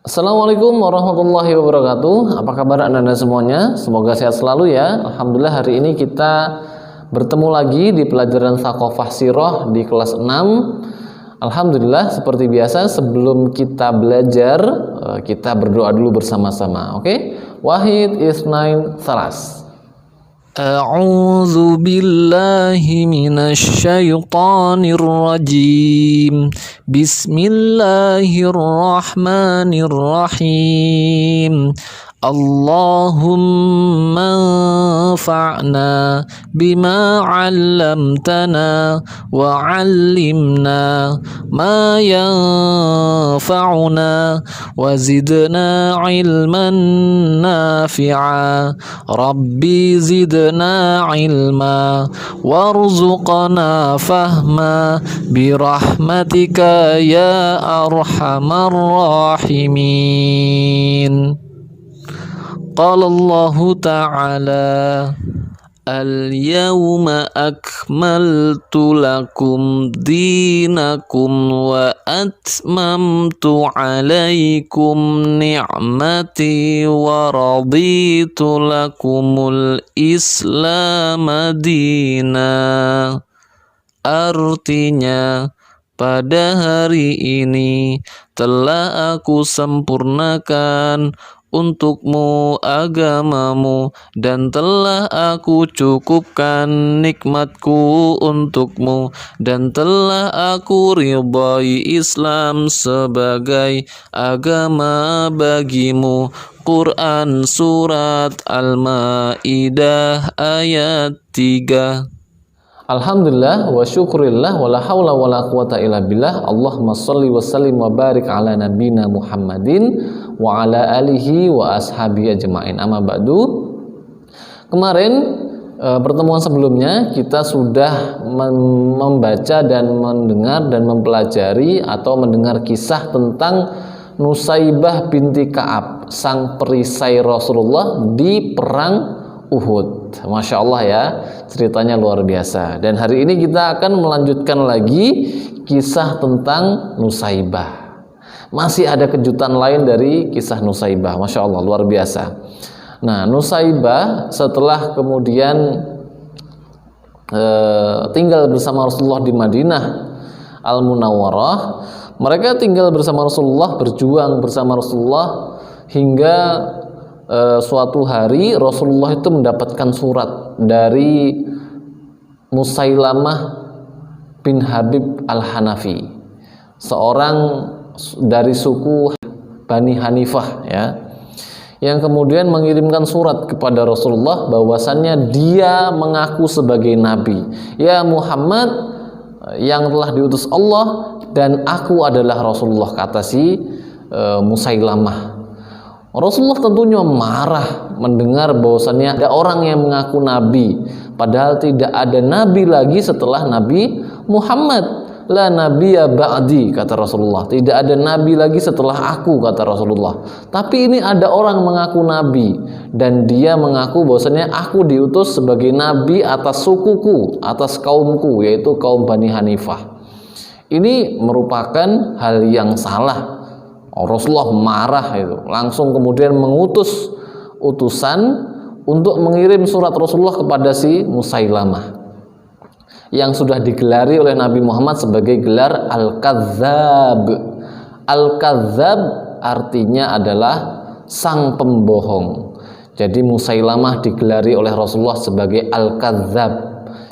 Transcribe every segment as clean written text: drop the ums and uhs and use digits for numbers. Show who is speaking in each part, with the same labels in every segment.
Speaker 1: Assalamualaikum warahmatullahi wabarakatuh. Apa kabar Anda semuanya? Semoga sehat selalu ya. Alhamdulillah hari ini kita bertemu lagi di pelajaran Thaqafah Sirah di kelas 6. Alhamdulillah seperti biasa sebelum kita belajar kita berdoa dulu bersama-sama. Oke? Wahid Isnain Salas.
Speaker 2: A'udzu billahi minasy syaithanir rajim. Bismillahirrahmanirrahim. Allahumma anfa'na bima 'allamtana wa 'allimna ma yanfa'una wa zidna 'ilman nafi'a. Rabbi zidna 'ilma warzuqna fahma birahmatika ya arhamar rahimin. Qala Allah Ta'ala Al-yawma akmaltu lakum dinakum wa atmamtu alaikum ni'mati wa raditu lakumul islam dina. Artinya, pada hari ini telah aku sempurnakan untukmu agamamu dan telah aku cukupkan nikmatku untukmu dan telah aku ridhai Islam sebagai agama bagimu. Quran Surat Al-Ma'idah ayat 3.
Speaker 1: Alhamdulillah wa syukurillah wa la hawla wa la quwata illa billah. Allahumma sholli wa sallim wa barik ala nabina Muhammadin wa ala alihi wa ashabihi ajma'in. Amma ba'du. Kemarin pertemuan sebelumnya kita sudah membaca dan mendengar dan mempelajari atau mendengar kisah tentang Nusaibah binti Ka'ab, sang perisai Rasulullah di perang Uhud. Masya Allah ya, ceritanya luar biasa. Dan hari ini kita akan melanjutkan lagi kisah tentang Nusaibah. Masih ada kejutan lain dari kisah Nusaibah. Masya Allah luar biasa. Nah, Nusaibah setelah kemudian tinggal bersama Rasulullah di Madinah Al-Munawwarah, mereka tinggal bersama Rasulullah, berjuang bersama Rasulullah hingga suatu hari Rasulullah itu mendapatkan surat dari Musailamah bin Habib Al-Hanafi, seorang dari suku Bani Hanifah ya, yang kemudian mengirimkan surat kepada Rasulullah bahwasannya dia mengaku sebagai nabi. Ya Muhammad yang telah diutus Allah dan aku adalah Rasulullah, kata si Musailamah. Rasulullah tentunya marah mendengar bahwasannya ada orang yang mengaku nabi, padahal tidak ada nabi lagi setelah Nabi Muhammad. La nabiyya ba'di, kata Rasulullah. Tidak ada nabi lagi setelah aku, kata Rasulullah. Tapi ini ada orang mengaku nabi dan dia mengaku bahwasannya aku diutus sebagai nabi atas sukuku, atas kaumku, yaitu kaum Bani Hanifah. Ini merupakan hal yang salah. Rasulullah marah itu, langsung kemudian mengutus utusan untuk mengirim surat Rasulullah kepada si Musailamah yang sudah digelari oleh Nabi Muhammad sebagai gelar Al-Kadzab. Al-Kadzab artinya adalah sang pembohong. Jadi Musailamah digelari oleh Rasulullah sebagai Al-Kadzab,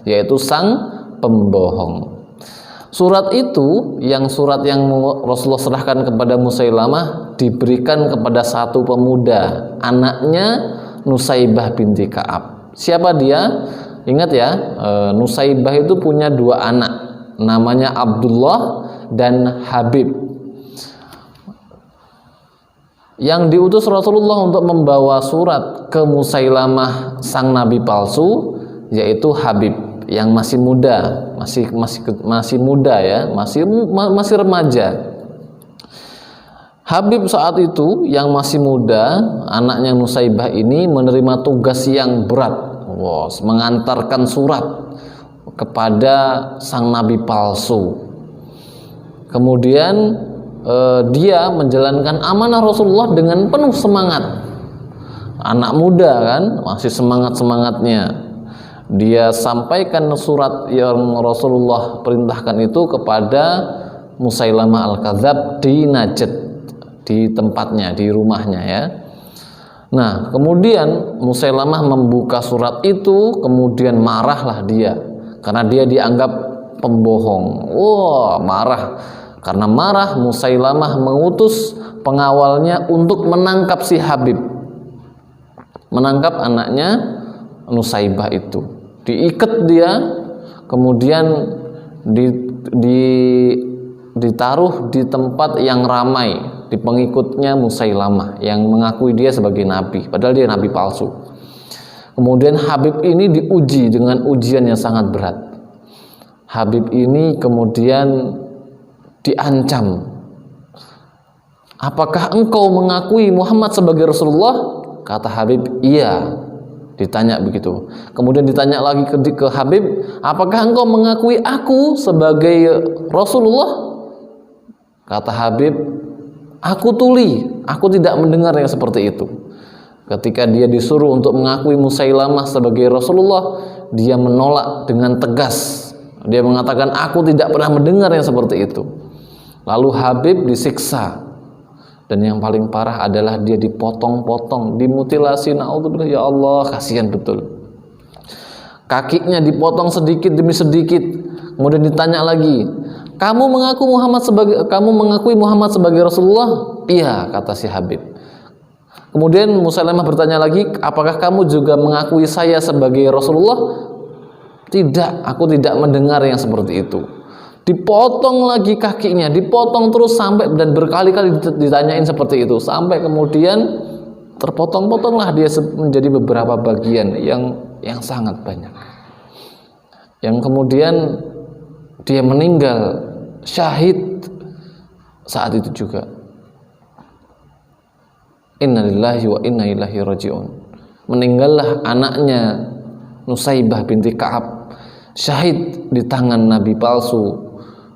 Speaker 1: yaitu sang pembohong. Surat itu, surat yang Rasulullah serahkan kepada Musailamah, diberikan kepada satu pemuda, anaknya Nusaibah binti Ka'ab. Siapa dia? Ingat ya, Nusaibah itu punya dua anak, namanya Abdullah dan Habib. Yang diutus Rasulullah untuk membawa surat ke Musailamah sang nabi palsu, yaitu Habib, yang masih muda, masih muda ya, masih remaja. Habib saat itu yang masih muda, anaknya Nusaibah ini menerima tugas yang berat, mengantarkan surat kepada sang nabi palsu. Kemudian dia menjalankan amanah Rasulullah dengan penuh semangat. Anak muda kan, masih semangat-semangatnya. Dia sampaikan surat yang Rasulullah perintahkan itu kepada Musailamah Al-Kadzab di Najd, di tempatnya, di rumahnya ya. Nah, kemudian Musailamah membuka surat itu, kemudian marahlah dia karena dia dianggap pembohong. Wah, marah. Karena marah, Musailamah mengutus pengawalnya untuk menangkap si Habib, menangkap anaknya Nusaibah itu. Diikat dia, kemudian ditaruh di tempat yang ramai, di pengikutnya Musailamah yang mengakui dia sebagai nabi, padahal dia nabi palsu. Kemudian Habib ini diuji dengan ujian yang sangat berat. Habib ini kemudian diancam, apakah engkau mengakui Muhammad sebagai Rasulullah? Kata Habib, iya. Ditanya begitu. Kemudian ditanya lagi ke Habib, apakah engkau mengakui aku sebagai Rasulullah? Kata Habib, aku tuli, aku tidak mendengar yang seperti itu. Ketika dia disuruh untuk mengakui Musailamah sebagai Rasulullah, dia menolak dengan tegas. Dia mengatakan, aku tidak pernah mendengar yang seperti itu. Lalu Habib disiksa. Dan yang paling parah adalah dia dipotong-potong, dimutilasi. Naudzubillah, ya Allah, kasihan betul. Kakinya dipotong sedikit demi sedikit. Kemudian ditanya lagi, kamu mengakui Muhammad sebagai Rasulullah? Iya, kata si Habib. Kemudian Musailamah bertanya lagi, apakah kamu juga mengakui saya sebagai Rasulullah? Tidak, aku tidak mendengar yang seperti itu. Dipotong lagi kakinya, dipotong terus sampai, dan berkali-kali ditanyain seperti itu, sampai kemudian terpotong-potonglah dia menjadi beberapa bagian yang sangat banyak, yang kemudian dia meninggal syahid saat itu juga. Innalillahi wa inna ilaihi raji'un. Meninggallah anaknya Nusaibah binti Ka'ab syahid di tangan nabi palsu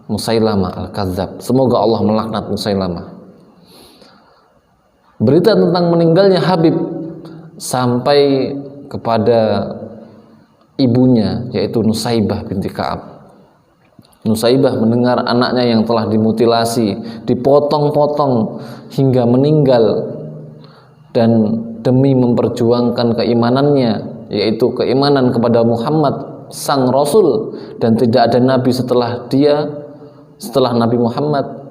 Speaker 1: Musailamah Al-Kadzab. Semoga Allah melaknat Musailamah. Berita tentang meninggalnya Habib sampai kepada ibunya, yaitu Nusaibah binti Ka'ab. Nusaibah mendengar anaknya yang telah dimutilasi, dipotong-potong hingga meninggal, dan demi memperjuangkan keimanannya, yaitu keimanan kepada Muhammad sang Rasul, dan tidak ada nabi setelah dia, setelah Nabi Muhammad,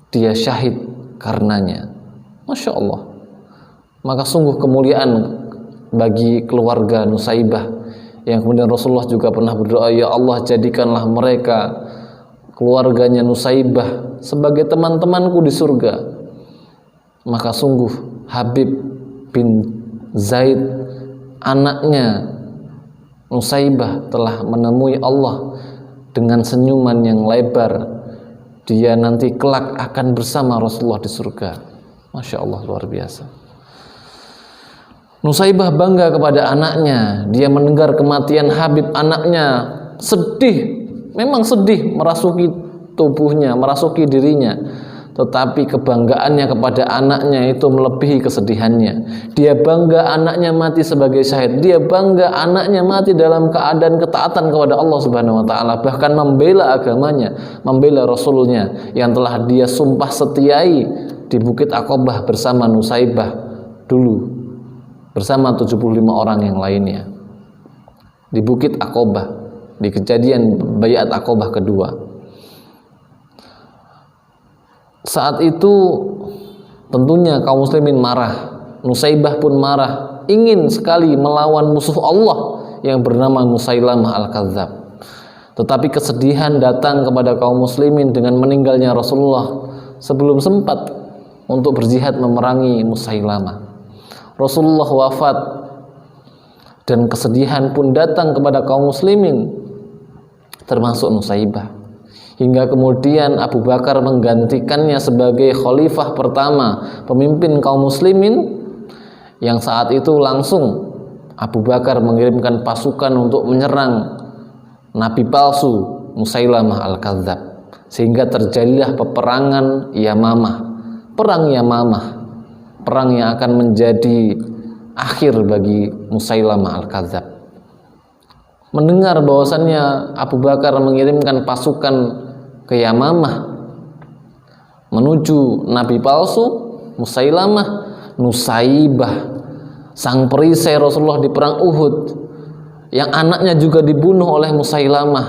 Speaker 1: dia syahid karenanya. Masya Allah. Maka sungguh kemuliaan bagi keluarga Nusaibah, yang kemudian Rasulullah juga pernah berdoa, ya Allah, jadikanlah mereka, keluarganya Nusaibah, sebagai teman-temanku di surga. Maka sungguh Habib bin Zaid, anaknya Nusaibah, telah menemui Allah dengan senyuman yang lebar. Dia nanti kelak akan bersama Rasulullah di surga. Masya Allah, luar biasa. Nusaibah bangga kepada anaknya. Dia mendengar kematian Habib anaknya, sedih, memang sedih, merasuki tubuhnya, merasuki dirinya. Tetapi kebanggaannya kepada anaknya itu melebihi kesedihannya. Dia bangga anaknya mati sebagai syahid. Dia bangga anaknya mati dalam keadaan ketaatan kepada Allah Subhanahu wa taala, bahkan membela agamanya, membela Rasulnya yang telah dia sumpah setiai di Bukit Aqabah bersama Nusaibah dulu, bersama 75 orang yang lainnya. Di Bukit Aqabah, di kejadian Baiat Aqabah kedua. Saat itu tentunya kaum muslimin marah. Nusaibah pun marah, ingin sekali melawan musuh Allah yang bernama Musailamah Al-Kadzab. Tetapi kesedihan datang kepada kaum muslimin dengan meninggalnya Rasulullah sebelum sempat untuk berjihad memerangi Musailamah. Rasulullah wafat dan kesedihan pun datang kepada kaum muslimin, termasuk Nusaibah. Hingga kemudian Abu Bakar menggantikannya sebagai khalifah pertama, pemimpin kaum muslimin, yang saat itu langsung Abu Bakar mengirimkan pasukan untuk menyerang nabi palsu Musailamah Al-Kadzab. sehingga terjadilah peperangan Yamamah, perang Yamamah, perang yang akan menjadi akhir bagi Musailamah Al-Kadzab. Mendengar bahwasannya Abu Bakar mengirimkan pasukan ke Yamamah menuju nabi palsu Musailamah, Nusaibah, sang perisai Rasulullah di perang Uhud, yang anaknya juga dibunuh oleh Musailamah,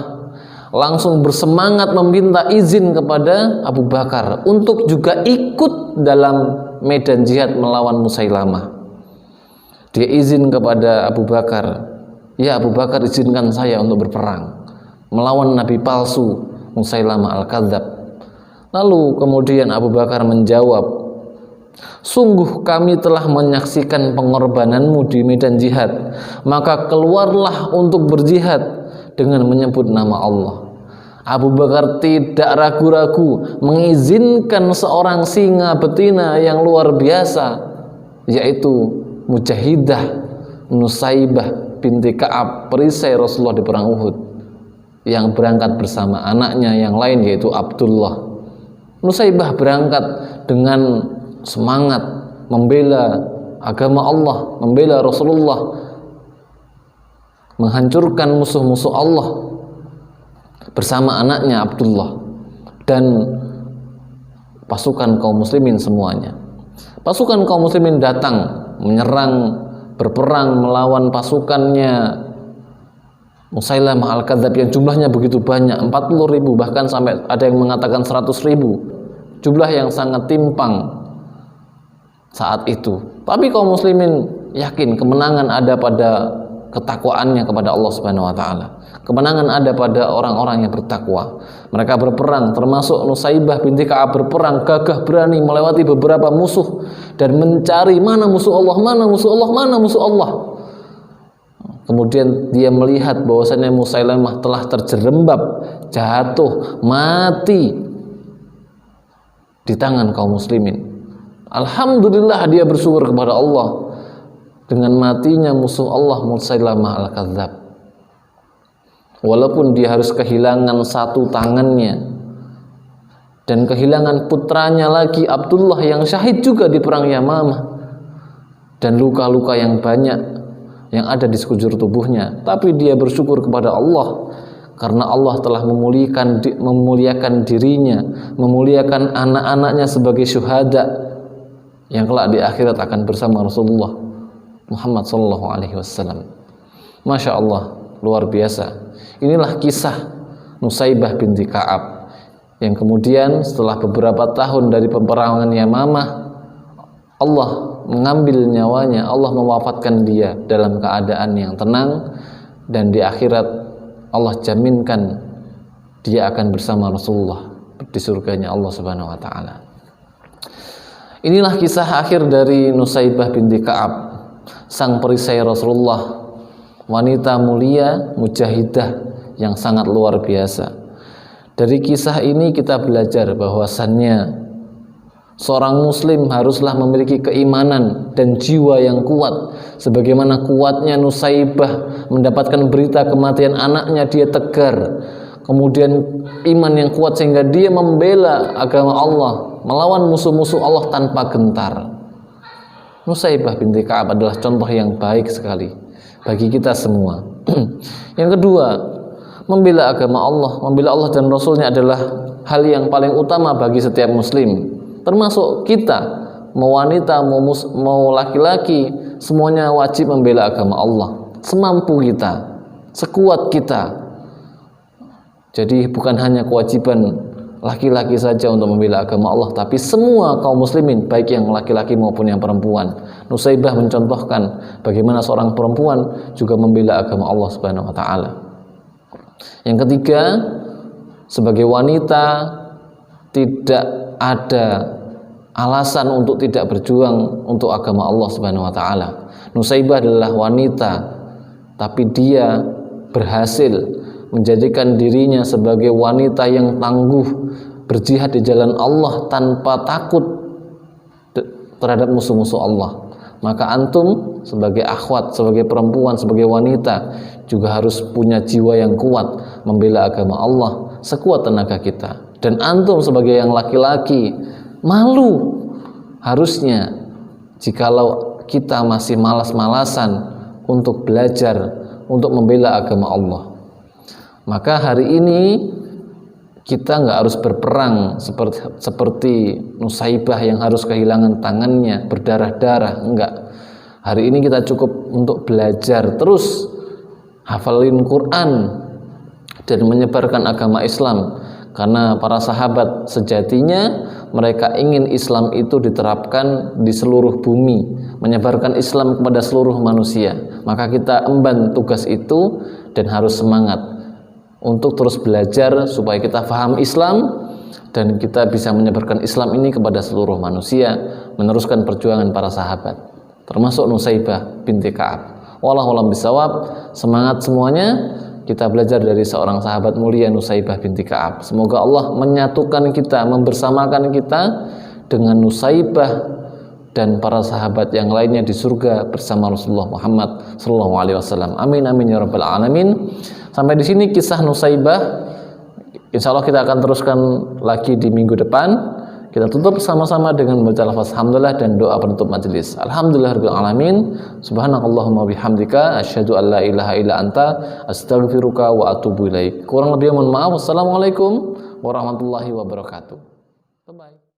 Speaker 1: langsung bersemangat meminta izin kepada Abu Bakar untuk juga ikut dalam medan jihad melawan Musailamah. Dia izin kepada Abu Bakar, "Ya Abu Bakar, izinkan saya untuk berperang melawan nabi palsu Musailamah Al-Kadzab." Lalu kemudian Abu Bakar menjawab, "Sungguh kami telah menyaksikan pengorbananmu di medan jihad, maka keluarlah untuk berjihad dengan menyebut nama Allah." Abu Bakar tidak ragu-ragu mengizinkan seorang singa betina yang luar biasa, yaitu Mujahidah Nusaibah binti Ka'ab, perisai Rasulullah di perang Uhud, yang berangkat bersama anaknya yang lain yaitu Abdullah. Nusaibah berangkat dengan semangat membela agama Allah, membela Rasulullah, menghancurkan musuh-musuh Allah bersama anaknya Abdullah dan pasukan kaum muslimin semuanya. Pasukan kaum muslimin datang menyerang, berperang melawan pasukannya Musailamah Al-Kadzab yang jumlahnya begitu banyak, 40.000, bahkan sampai ada yang mengatakan 100.000, jumlah yang sangat timpang saat itu. Tapi kaum muslimin yakin kemenangan ada pada ketakwaannya kepada Allah Subhanahu wa taala. Kemenangan ada pada orang-orang yang bertakwa. Mereka berperang, termasuk Nusaibah binti Ka'ab berperang gagah berani melewati beberapa musuh dan mencari mana musuh Allah, mana musuh Allah, mana musuh Allah. Kemudian dia melihat bahwasannya Musailamah telah terjerembab, jatuh, mati di tangan kaum muslimin. Alhamdulillah dia bersyukur kepada Allah dengan matinya musuh Allah Musailamah Al-Kadzab. Walaupun dia harus kehilangan satu tangannya dan kehilangan putranya lagi Abdullah yang syahid juga di perang Yamamah, dan luka-luka yang banyak yang ada di sekujur tubuhnya, tapi dia bersyukur kepada Allah karena Allah telah memuliakan dirinya, memuliakan anak-anaknya sebagai syuhada yang kelak di akhirat akan bersama Rasulullah Muhammad sallallahu alaihi wasallam. Masya Allah, luar biasa. Inilah kisah Nusaibah binti Ka'ab yang kemudian setelah beberapa tahun dari peperangan Yamamah, Allah mengambil nyawanya, Allah mewafatkan dia dalam keadaan yang tenang, dan di akhirat Allah jaminkan dia akan bersama Rasulullah di surganya Allah Subhanahu wa taala. Inilah kisah akhir dari Nusaibah binti Ka'ab, sang perisai Rasulullah, wanita mulia, mujahidah yang sangat luar biasa. Dari kisah ini kita belajar bahwasannya seorang muslim haruslah memiliki keimanan dan jiwa yang kuat. Sebagaimana kuatnya Nusaibah mendapatkan berita kematian anaknya, dia tegar. Kemudian iman yang kuat sehingga dia membela agama Allah, melawan musuh-musuh Allah tanpa gentar. Nusaibah binti Ka'ab adalah contoh yang baik sekali bagi kita semua. Yang kedua, membela agama Allah, membela Allah dan Rasulnya adalah hal yang paling utama bagi setiap muslim, termasuk kita, mau wanita, mau laki-laki, semuanya wajib membela agama Allah semampu kita, sekuat kita. Jadi bukan hanya kewajiban laki-laki saja untuk membela agama Allah, tapi semua kaum muslimin, baik yang laki-laki maupun yang perempuan. Nusaibah mencontohkan bagaimana seorang perempuan juga membela agama Allah Subhanahu wa taala. Yang ketiga, sebagai wanita tidak ada alasan untuk tidak berjuang untuk agama Allah Subhanahu wa taala. Nusaibah adalah wanita, tapi dia berhasil menjadikan dirinya sebagai wanita yang tangguh berjihad di jalan Allah tanpa takut terhadap musuh-musuh Allah. Maka antum sebagai akhwat, sebagai perempuan, sebagai wanita juga harus punya jiwa yang kuat membela agama Allah sekuat tenaga kita. Dan antum sebagai yang laki-laki malu harusnya jikalau kita masih malas-malasan untuk belajar, untuk membela agama Allah. Maka hari ini kita nggak harus berperang seperti Nusaibah yang harus kehilangan tangannya berdarah-darah, enggak. Hari ini kita cukup untuk belajar terus, hafalin Quran dan menyebarkan agama Islam. Karena para sahabat sejatinya mereka ingin Islam itu diterapkan di seluruh bumi, menyebarkan Islam kepada seluruh manusia. Maka kita emban tugas itu dan harus semangat untuk terus belajar supaya kita paham Islam dan kita bisa menyebarkan Islam ini kepada seluruh manusia, meneruskan perjuangan para sahabat, termasuk Nusaibah binti Ka'ab. Wallahu a'lam bishawab. Semangat semuanya. Kita belajar dari seorang sahabat mulia Nusaibah binti Ka'ab. Semoga Allah menyatukan kita, membersamakan kita dengan Nusaibah dan para sahabat yang lainnya di surga bersama Rasulullah Muhammad sallallahu alaihi wasallam. Amin amin ya rabbal alamin. Sampai di sini kisah Nusaibah. Insya Allah kita akan teruskan lagi di minggu depan. Kita tutup sama-sama dengan membaca lafaz hamdalah dan doa penutup majelis. Alhamdulillahirabbil alamin. Subhanakallahumma bihamdika asyhadu an la ilaha illa anta astaghfiruka wa atubu ilaik. Kurang lebih mohon maaf. Wassalamualaikum warahmatullahi wabarakatuh. Bye bye.